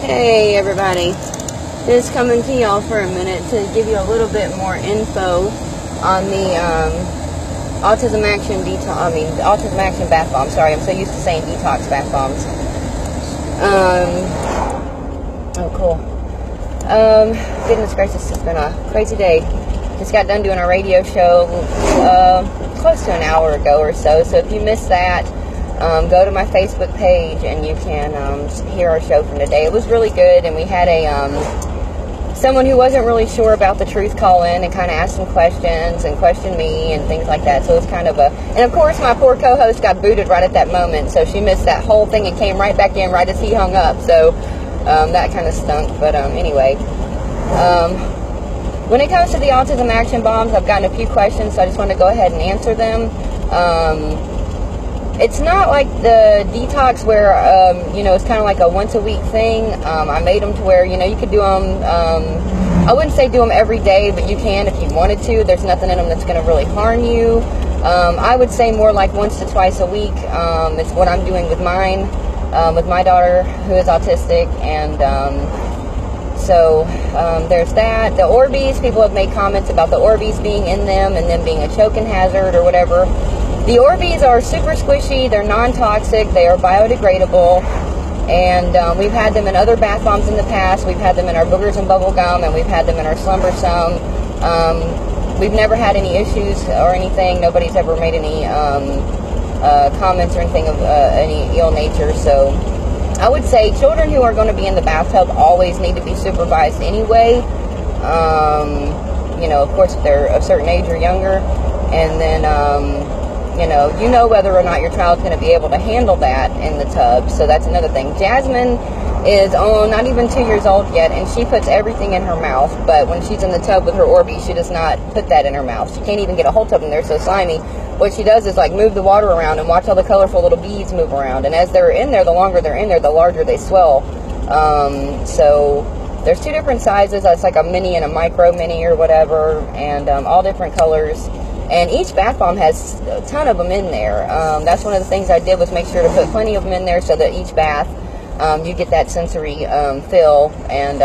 Hey everybody, just coming to y'all for a minute to give you a little bit more info on the Autism Action the Autism Action bath bomb. Sorry, I'm so used to saying detox bath bombs. Oh cool. Goodness gracious, it's been a crazy day. Just got done doing a radio show close to an hour ago or so. So if you missed that, go to my Facebook page and you can hear our show from today. It was really good, and we had someone who wasn't really sure about the truth call in and kind of asked some questions and questioned me and things like that. So it was kind of and of course my poor co-host got booted right at that moment, so she missed that whole thing and came right back in right as he hung up. So that kind of stunk. But anyway, when it comes to the Autism Action bombs, I've gotten a few questions, so I just want to go ahead and answer them. It's not like the detox where, it's kind of like a once-a-week thing. I made them to where, you could do them, I wouldn't say do them every day, but you can if you wanted to. There's nothing in them that's going to really harm you. I would say more like once to twice a week. It's what I'm doing with mine, with my daughter who is autistic, and so there's that. The Orbeez, people have made comments about the Orbeez being in them and them being a choking hazard or whatever. The Orbeez are super squishy, they're non-toxic, they are biodegradable, and we've had them in other bath bombs in the past. We've had them in our boogers and bubble gum, and we've had them in our Slumbersome. We've never had any issues or anything. Nobody's ever made any comments or anything of any ill nature. So I would say children who are going to be in the bathtub always need to be supervised anyway. Of course, if they're a certain age or younger, and then you know whether or not your child's going to be able to handle that in the tub. So that's another thing. Jasmine is not even 2 years old yet, and she puts everything in her mouth. But when she's in the tub with her Orbeez, she does not put that in her mouth. She can't even get a whole tub in there, so slimy. What she does is like move the water around and watch all the colorful little beads move around. And as they're in there, the longer they're in there, the larger they swell. So there's two different sizes. It's like a mini and a micro mini or whatever, and all different colors. And each bath bomb has a ton of them in there. That's one of the things I did, was make sure to put plenty of them in there so that each bath, you get that sensory feel, and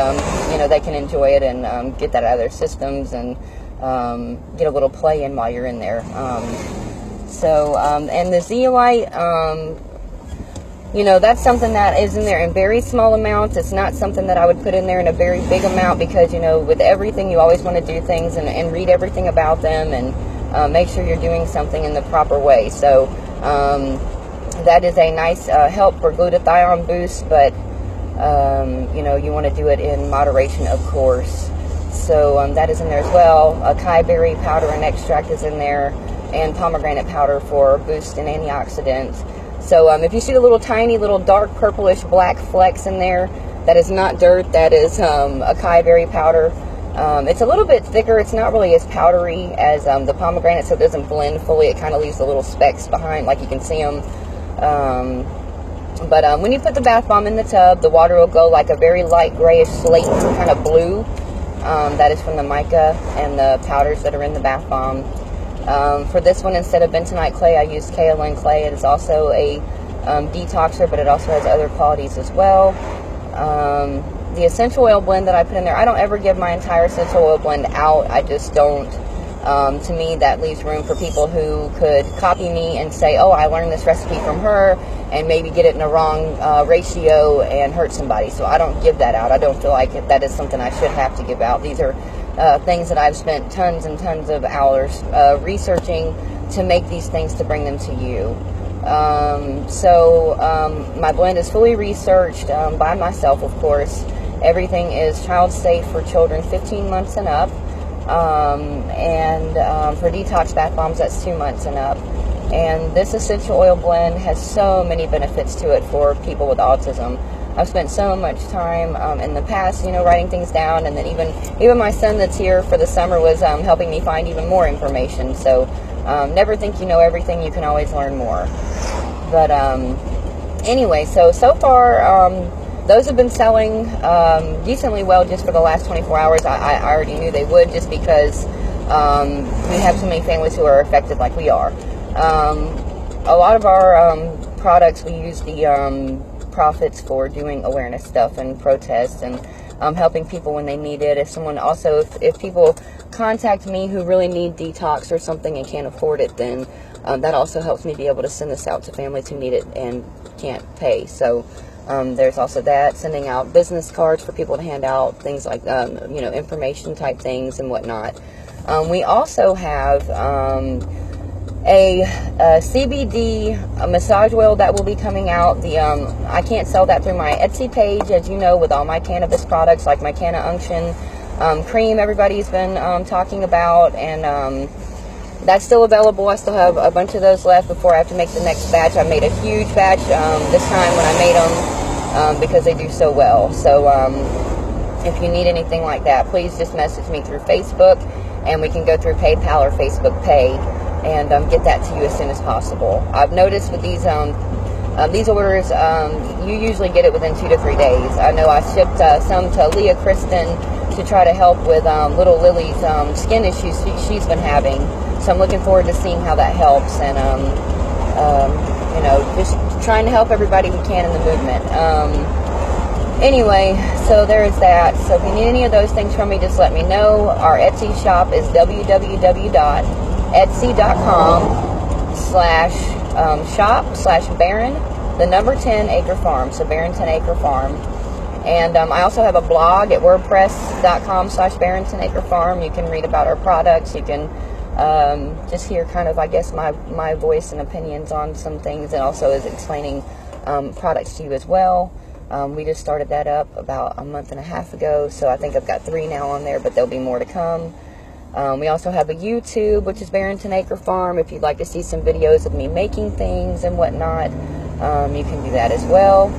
they can enjoy it and get that out of their systems and get a little play in while you're in there. And the zeolite, that's something that is in there in very small amounts. It's not something that I would put in there in a very big amount, because with everything you always want to do things and read everything about them and make sure you're doing something in the proper way. So that is a nice help for glutathione boost, but you want to do it in moderation, of course. So that is in there as well. Acai berry powder and extract is in there, and pomegranate powder for boost and antioxidants. So if you see the little tiny little dark purplish black flecks in there, that is not dirt. That is acai berry powder. It's a little bit thicker. It's not really as powdery as the pomegranate, so it doesn't blend fully. It kind of leaves the little specks behind, like you can see them. But when you put the bath bomb in the tub, the water will go like a very light grayish slate kind of blue. That is from the mica and the powders that are in the bath bomb. For this one, instead of bentonite clay, I used kaolin clay. It is also a detoxer, but it also has other qualities as well. The essential oil blend that I put in there, I don't ever give my entire essential oil blend out. I just don't. To me, that leaves room for people who could copy me and say, oh, I learned this recipe from her, and maybe get it in a wrong ratio and hurt somebody. So I don't give that out. I don't feel like that is something I should have to give out. These are things that I've spent tons and tons of hours researching to make these things, to bring them to you. My blend is fully researched by myself, of course. Everything is child safe for children 15 months and up. For detox bath bombs, that's 2 months and up. And this essential oil blend has so many benefits to it for people with autism. I've spent so much time in the past, writing things down, and then even my son that's here for the summer was helping me find even more information. So never think you know everything. You can always learn more. But anyway, so far those have been selling decently well just for the last 24 hours. I already knew they would, just because we have so many families who are affected like we are. A lot of our products, we use the profits for doing awareness stuff and protests and helping people when they need it. If someone also, if people contact me who really need detox or something and can't afford it, then that also helps me be able to send this out to families who need it and can't pay. So there's also that, sending out business cards for people to hand out, things like, you know, information type things and whatnot. We also have a CBD massage oil that will be coming out. I can't sell that through my Etsy page, as you know, with all my cannabis products, like my Canna Unction cream everybody's been talking about, and that's still available. I still have a bunch of those left before I have to make the next batch. I made a huge batch this time when I made them because they do so well. So if you need anything like that, please just message me through Facebook, and we can go through PayPal or Facebook Pay and get that to you as soon as possible. I've noticed with these orders, you usually get it within 2 to 3 days. I know I shipped some to Leah Kristen to try to help with little Lily's skin issues she's been having. So I'm looking forward to seeing how that helps, and you know, just trying to help everybody we can in the movement. Anyway, so there's that. So if you need any of those things from me, just let me know. Our Etsy shop is www.etsy.com/shop/Barron, the number 10 Acre Farm. So Barron 10 Acre Farm. And I also have a blog at wordpress.com/Barron 10 Acre Farm. You can read about our products. You can just hear kind of, I guess, my voice and opinions on some things, and also is explaining products to you as well. We just started that up about a month and a half ago, so I think I've got 3 now on there, but there'll be more to come. We also have a YouTube, which is Barron 10 Acre Farm. If you'd like to see some videos of me making things and whatnot, you can do that as well.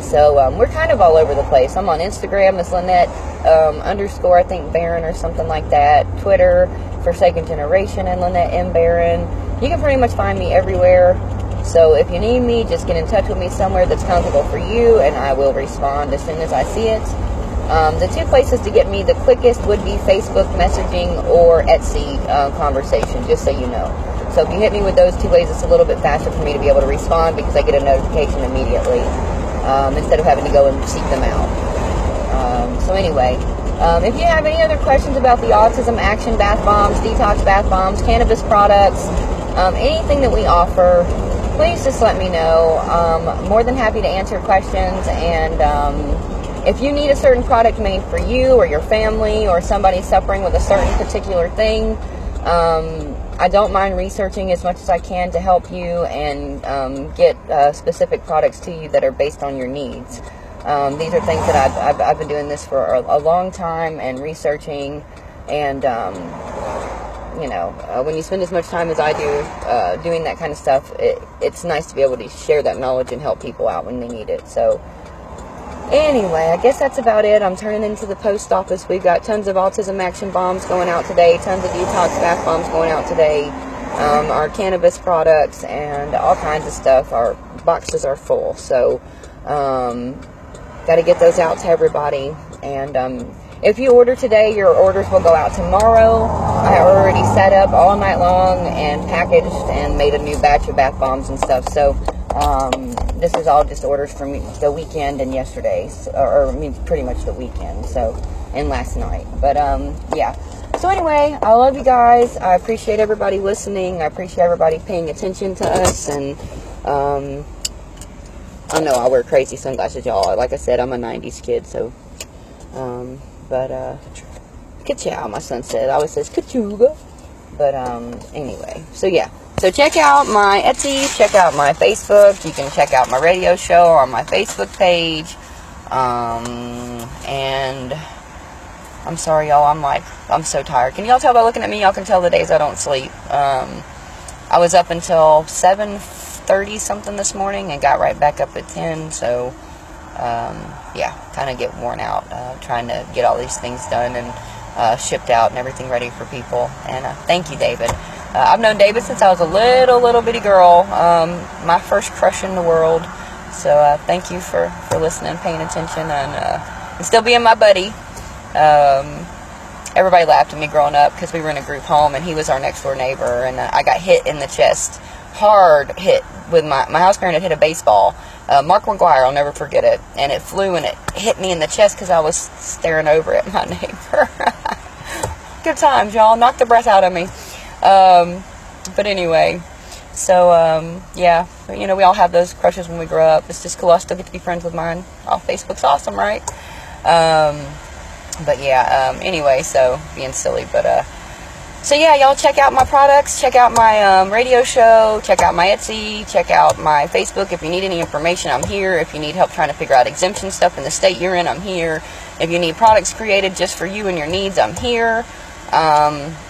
So we're kind of all over the place. I'm on Instagram as Lynette _ I think Barron or something like that. Twitter for Second Generation and Lynette M. Barron. You can pretty much find me everywhere. So if you need me, just get in touch with me somewhere that's comfortable for you, and I will respond as soon as I see it. The 2 places to get me the quickest would be Facebook messaging or Etsy conversation, just so you know. So if you hit me with those 2 ways, it's a little bit faster for me to be able to respond, because I get a notification immediately instead of having to go and seek them out. So anyway, if you have any other questions about the Autism Action bath bombs, detox bath bombs, cannabis products, anything that we offer, please just let me know. More than happy to answer questions. And if you need a certain product made for you or your family, or somebody suffering with a certain particular thing, I don't mind researching as much as I can to help you and get specific products to you that are based on your needs. These are things that I've been doing this for a long time, and researching, and you know, when you spend as much time as I do doing that kind of stuff, it's nice to be able to share that knowledge and help people out when they need it. So anyway, I guess that's about it. I'm turning into the post office. We've got tons of Autism Action bombs going out today, tons of detox bath bombs going out today, our cannabis products, and all kinds of stuff. Our boxes are full, so got to get those out to everybody. And if you order today, your orders will go out tomorrow. I already set up all night long and packaged and made a new batch of bath bombs and stuff. So this is all just orders from the weekend and yesterday, or I mean pretty much the weekend, so, and last night. But yeah. So anyway, I love you guys. I appreciate everybody listening. I appreciate everybody paying attention to us. And I know I wear crazy sunglasses, y'all. Like I said, I'm a 90s kid, so but ka-chow, my son said. I always says ka-chooga. But anyway, so yeah. So check out my Etsy, check out my Facebook. You can check out my radio show on my Facebook page. And I'm sorry, y'all. I'm so tired. Can y'all tell by looking at me? Y'all can tell the days I don't sleep. I was up until 7:30 something this morning and got right back up at 10. So yeah, kind of get worn out trying to get all these things done and shipped out and everything ready for people. And thank you, David. I've known David since I was a little bitty girl, my first crush in the world. So thank you for listening, paying attention, and still being my buddy. Everybody laughed at me growing up because we were in a group home, and he was our next door neighbor, and I got hit in the chest hard hit with my house parent had hit a baseball. Mark McGuire, I'll never forget it. And it flew and it hit me in the chest because I was staring over at my neighbor. Good times, y'all. Knocked the breath out of me. But anyway, so, yeah, you know, we all have those crushes when we grow up. It's just cool. I still get to be friends with mine. Oh, Facebook's awesome, right? But yeah, anyway, so being silly, but, so yeah, y'all check out my products, check out my radio show, check out my Etsy, check out my Facebook. If you need any information, I'm here. If you need help trying to figure out exemption stuff in the state you're in, I'm here. If you need products created just for you and your needs, I'm here.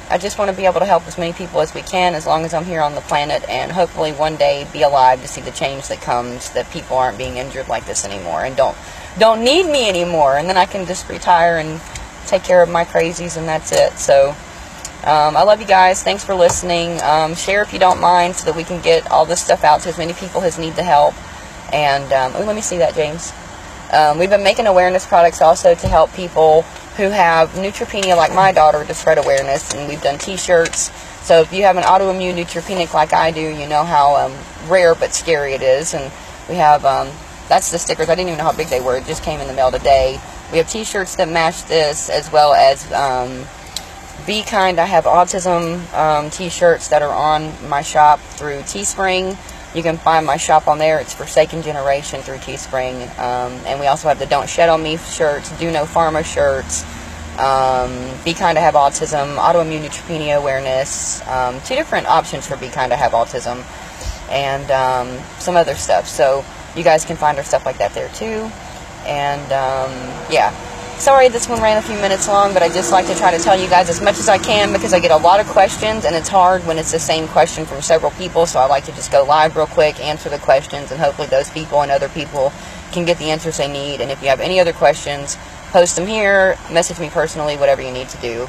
I just want to be able to help as many people as we can as long as I'm here on the planet, and hopefully one day be alive to see the change that comes, that people aren't being injured like this anymore and don't need me anymore, and then I can just retire and take care of my crazies, and that's it. So I love you guys. Thanks for listening. Share if you don't mind so that we can get all this stuff out to as many people as need the help. And let me see that, James. We've been making awareness products also to help people who have neutropenia like my daughter, to spread awareness. And we've done t-shirts. So if you have an autoimmune neutropenic like I do, you know how rare but scary it is. And we have, that's the stickers. I didn't even know how big they were. It just came in the mail today. We have t-shirts that match this, as well as Be Kind. I have autism t-shirts that are on my shop through Teespring. You can find my shop on there. It's Forsaken Generation through Teespring. And we also have the Don't Shed on Me shirts, Do No Pharma shirts, Be Kind, I Have Autism, Autoimmune Neutropenia Awareness, 2 different options for Be Kind, I Have Autism, and some other stuff. So you guys can find our stuff like that there too. And yeah. Sorry this one ran a few minutes long, but I just like to try to tell you guys as much as I can, because I get a lot of questions, and it's hard when it's the same question from several people, so I like to just go live real quick, answer the questions, and hopefully those people and other people can get the answers they need. And if you have any other questions, post them here, message me personally, whatever you need to do.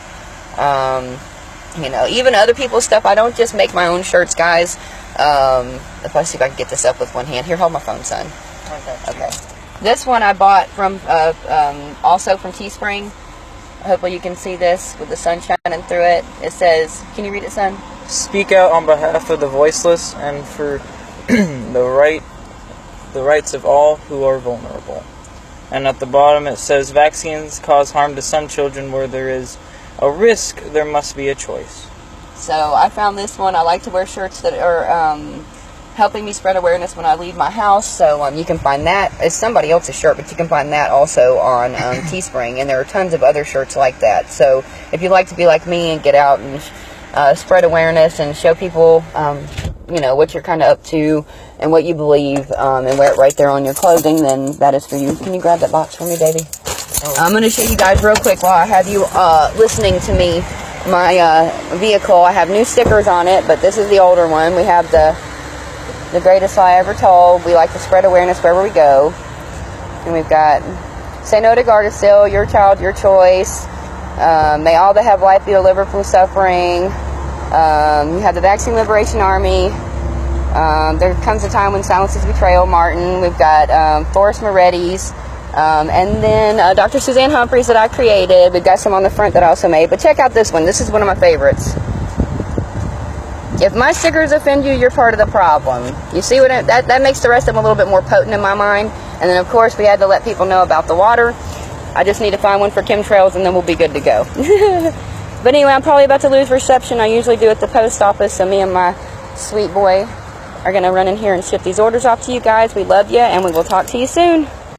You know, even other people's stuff. I don't just make my own shirts, guys. If I see if I can get this up with one hand. Here, hold my phone, son. Okay. This one I bought from also from Teespring. Hopefully you can see this with the sun shining through it. It says, can you read it, son? Speak out on behalf of the voiceless and for the rights of all who are vulnerable. And at the bottom it says, vaccines cause harm to some children. Where there is a risk, there must be a choice. So I found this one. I like to wear shirts that are helping me spread awareness when I leave my house. So you can find that. It's somebody else's shirt, but you can find that also on Teespring. And there are tons of other shirts like that. So if you'd like to be like me and get out and spread awareness and show people, you know, what you're kind of up to and what you believe, and wear it right there on your clothing, then that is for you. Can you grab that box for me, baby? I'm going to show you guys real quick while I have you listening to me. My vehicle, I have new stickers on it, but this is the older one. We have the greatest lie ever told. We like to spread awareness wherever we go. And we've got Say No to Gardasil, Your Child, Your Choice. May all that have life be delivered from suffering. You have the Vaccine Liberation Army. There comes a time when silence is betrayal, Martin. We've got Forrest Moretti's. And then Dr. Suzanne Humphreys that I created. We've got some on the front that I also made. But check out this one. This is one of my favorites. If my stickers offend you, you're part of the problem. You see what that makes the rest of them a little bit more potent in my mind. And then, of course, we had to let people know about the water. I just need to find one for chemtrails, and then we'll be good to go. But anyway, I'm probably about to lose reception. I usually do at the post office, so me and my sweet boy are going to run in here and ship these orders off to you guys. We love you, and we will talk to you soon.